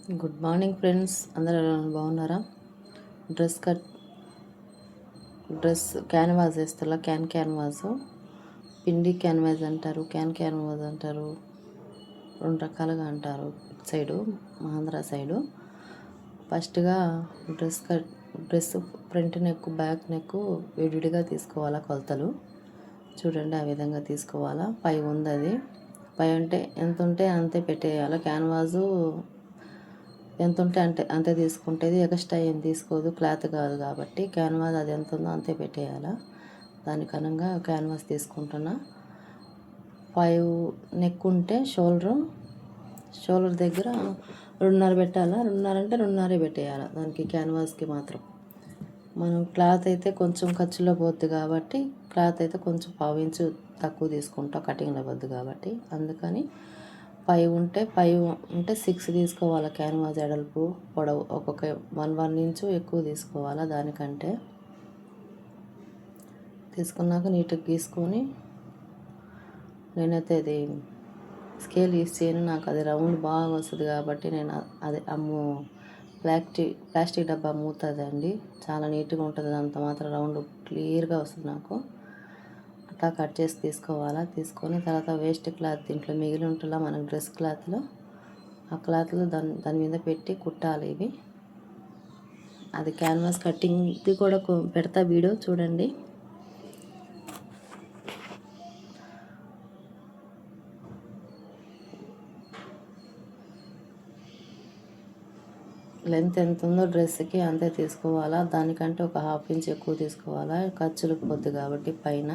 Good morning friends, అందరూ బాగున్నారా? Dress cut dress canvas వేస్తా. క్యాన్వాస్, పిండి క్యాన్వాస్ అంటారు, క్యాన్వాస్ అంటారు, రెండు రకాలుగా అంటారు ఇటు సైడు, మా ఆంధ్ర సైడు. ఫస్ట్గా dress front neck back neck విడివిడిగా తీసుకోవాలా కొలతలు. చూడండి, ఆ విధంగా తీసుకోవాలా. పై ఉంది, అది పై అంటే ఎంత ఉంటే అంతే పెట్టేయాలి. క్యాన్వాసు ఎంత ఉంటే అంతే తీసుకుంటేది, ఎక్స్ట్రా ఏం తీసుకోదు, క్లాత్ కాదు కాబట్టి. క్యాన్వాస్ అది ఎంత ఉందో అంతే పెట్టేయాలా. దానికి అనంగా క్యాన్వాస్ తీసుకుంటున్నా. 5 నెక్ ఉంటే షోల్డర్ దగ్గర 2.5 పెట్టాలా. 2.5 అంటే 2.5 పెట్టేయాలి దానికి, క్యాన్వాస్కి మాత్రం. మనం క్లాత్ అయితే కొంచెం ఖర్చులో పోద్ది కాబట్టి, క్లాత్ అయితే కొంచెం 1/2 ఇంచు తక్కువ తీసుకుంటాం, కటింగ్లో పోద్ది కాబట్టి. అందుకని 5 ఉంటే 6 తీసుకోవాలి. క్యాన్వాస్ ఎడల్పు పొడవు ఒక్కొక్క 1 ఇంచు ఎక్కువ తీసుకోవాలా. దానికంటే తీసుకున్నాక నీట్గా గీసుకొని, నేనైతే అది స్కేల్ యూస్ చేయను, నాకు అది రౌండ్ బాగా వస్తుంది కాబట్టి నేను అది ప్లాస్టిక్ డబ్బా మూతుందండి, చాలా నీట్గా ఉంటుంది. అంత మాత్రం రౌండ్ క్లియర్గా వస్తుంది నాకు. అట్లా కట్ చేసి తీసుకోవాలా. తీసుకొని తర్వాత వేస్ట్ క్లాత్ దీంట్లో మిగిలి ఉంటుందా మనకు డ్రెస్ క్లాత్లో, ఆ క్లాత్లో దాని మీద పెట్టి కుట్టాలి ఇవి. అది క్యాన్వాస్ కటింగ్ది కూడా పెడతా వీడియో, చూడండి. లెంత్ ఎంత ఉందో డ్రెస్కి అంతే తీసుకోవాలా. దానికంటే ఒక 1/2 ఇంచ్ ఎక్కువ తీసుకోవాలా, ఖర్చులకు పోద్ది కాబట్టి. పైన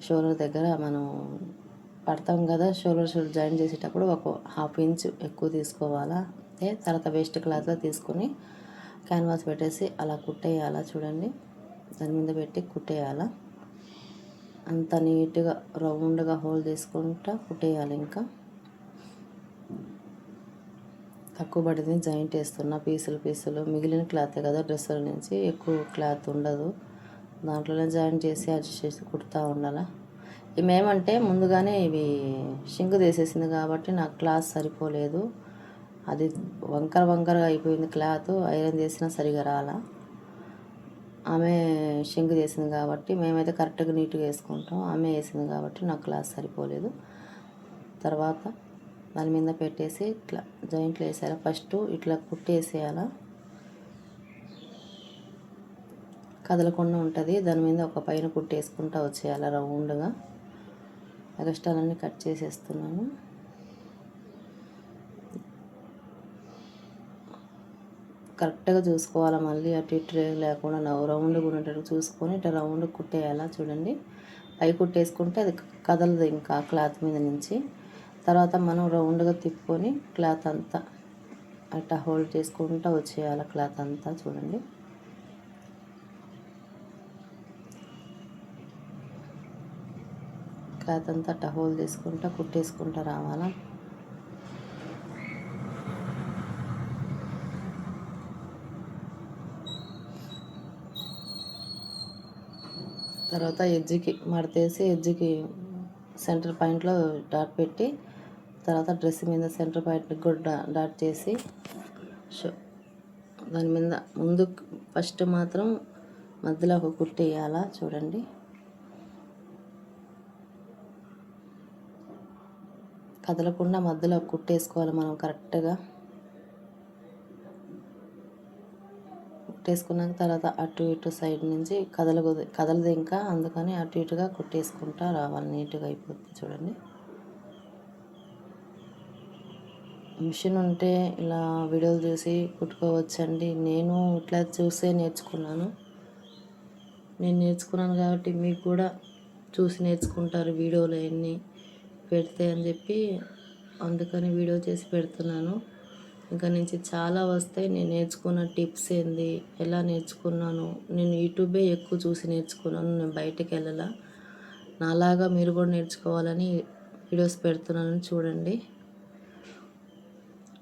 షోల్డర్ దగ్గర మనం పడతాం కదా, షోల్డర్ జాయిన్ చేసేటప్పుడు ఒక 1/2 ఇంచ్ ఎక్కువ తీసుకోవాలా. తర్వాత వేస్ట్ క్లాత్లో తీసుకొని క్యాన్వాస్ పెట్టేసి అలా కుట్టేయాలా. చూడండి, దాని మీద పెట్టి కుట్టేయాలా. అంత నీట్గా రౌండ్గా హోల్ తీసుకుంటా కుట్టేయాలి. ఇంకా తక్కువ పడింది జాయింట్ వేస్తున్నా, పీసులు మిగిలిన క్లాత్ కదా డ్రెస్సుల నుంచి, ఎక్కువ క్లాత్ ఉండదు, దాంట్లోనే జాయింట్ చేసి అడ్జస్ట్ చేసి కుడతా ఉండాలా. ఇవేమంటే ముందుగానే ఇవి షింక్ తీసేసింది కాబట్టి నాకు క్లాత్ సరిపోలేదు, అది వంకరగా అయిపోయింది క్లాత్. ఐరన్ చేసినా సరిగా రాలా. ఆమె షింక్ చేసింది కాబట్టి, మేమైతే కరెక్ట్గా నీట్గా వేసుకుంటాం. ఆమె వేసింది కాబట్టి నాకు క్లాత్ సరిపోలేదు. తర్వాత దాని మీద పెట్టేసి ఇట్లా జాయింట్లు వేసేయాలి. ఫస్ట్ ఇట్లా కుట్టేసేయాలా, కదలకుండా ఉంటుంది. దాని మీద ఒక పైన కుట్టేసుకుంటూ వచ్చేయాలి రౌండ్గా. ఎక్స్ట్రాలన్నీ కట్ చేసేస్తున్నాను. కరెక్ట్గా చూసుకోవాలి, మళ్ళీ అటు ఇటు లేకుండా రౌండ్గా ఉండేటట్టు చూసుకొని ఇట్లా రౌండ్ కుట్టేయాలా. చూడండి, పై కుట్టేసుకుంటే అది కదలదు ఇంకా క్లాత్ మీద నుంచి. తర్వాత మనం రౌండ్గా తిప్పుకొని క్లాత్ అంతా అట్లా హోల్డ్ చేసుకుంటూ వచ్చేయాలి క్లాత్ అంతా. చూడండి, క్లాత్ అంతా అట్లా హోల్డ్ చేసుకుంటూ కుట్టేసుకుంటూ రావాలా. తర్వాత ఎడ్జ్కి మడతేసి, ఎడ్జ్కి సెంటర్ పాయింట్లో డాట్ పెట్టి, తర్వాత డ్రెస్ మీద సెంటర్ పాయింట్కి కూడా డాట్ చేసి, దాని మీద ముందు ఫస్ట్ మాత్రం మధ్యలో ఒక కుట్టు వేయాలా. చూడండి, కదలకుండా మధ్యలో కుట్టేసుకోవాలి మనం కరెక్ట్గా. కుట్టేసుకున్నాక తర్వాత అటు ఇటు సైడ్ నుంచి కదలదు ఇంకా, అందుకని అటు ఇటుగా కుట్టేసుకుంటా రావాలి, నీట్గా అయిపోతుంది. చూడండి, మిషన్ ఉంటే ఇలా వీడియోలు చూసి కుట్టుకోవచ్చండి. నేను ఇట్లా చూసే నేర్చుకున్నాను. నేను నేర్చుకున్నాను కాబట్టి మీకు కూడా చూసి నేర్చుకుంటారు వీడియోలు అన్నీ పెడితే అని చెప్పి, అందుకని వీడియో చేసి పెడుతున్నాను. ఇంకా నుంచి చాలా వస్తాయి. నేను నేర్చుకున్న టిప్స్ ఏంది, ఎలా నేర్చుకున్నాను, నేను యూట్యూబే ఎక్కువ చూసి నేర్చుకున్నాను, నేను బయటకు వెళ్ళాల. నాలాగా మీరు కూడా నేర్చుకోవాలని వీడియోస్ పెడుతున్నాను. చూడండి,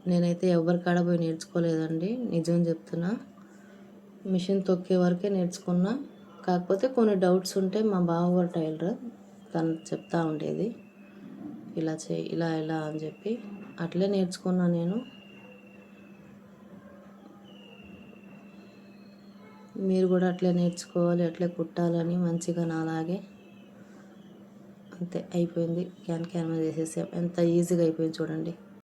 నేనైతే ఎవరి కాడ పోయి నేర్చుకోలేదండి, నిజం చెప్తున్నా. మిషన్ తొక్కే వరకే నేర్చుకున్నా. కాకపోతే కొన్ని డౌట్స్ ఉంటే మా బావగారు టైలర్, తను చెప్తా ఉండేది ఇలా చేయి, ఇలా అని చెప్పి అట్లే నేర్చుకున్నా నేను. మీరు కూడా అట్లే నేర్చుకోవాలి, అట్లే కుట్టాలని మంచిగా నాలాగే. అంతే అయిపోయింది. క్యాన్వాస్ వేసేసాం. ఎంత ఈజీగా అయిపోయింది చూడండి.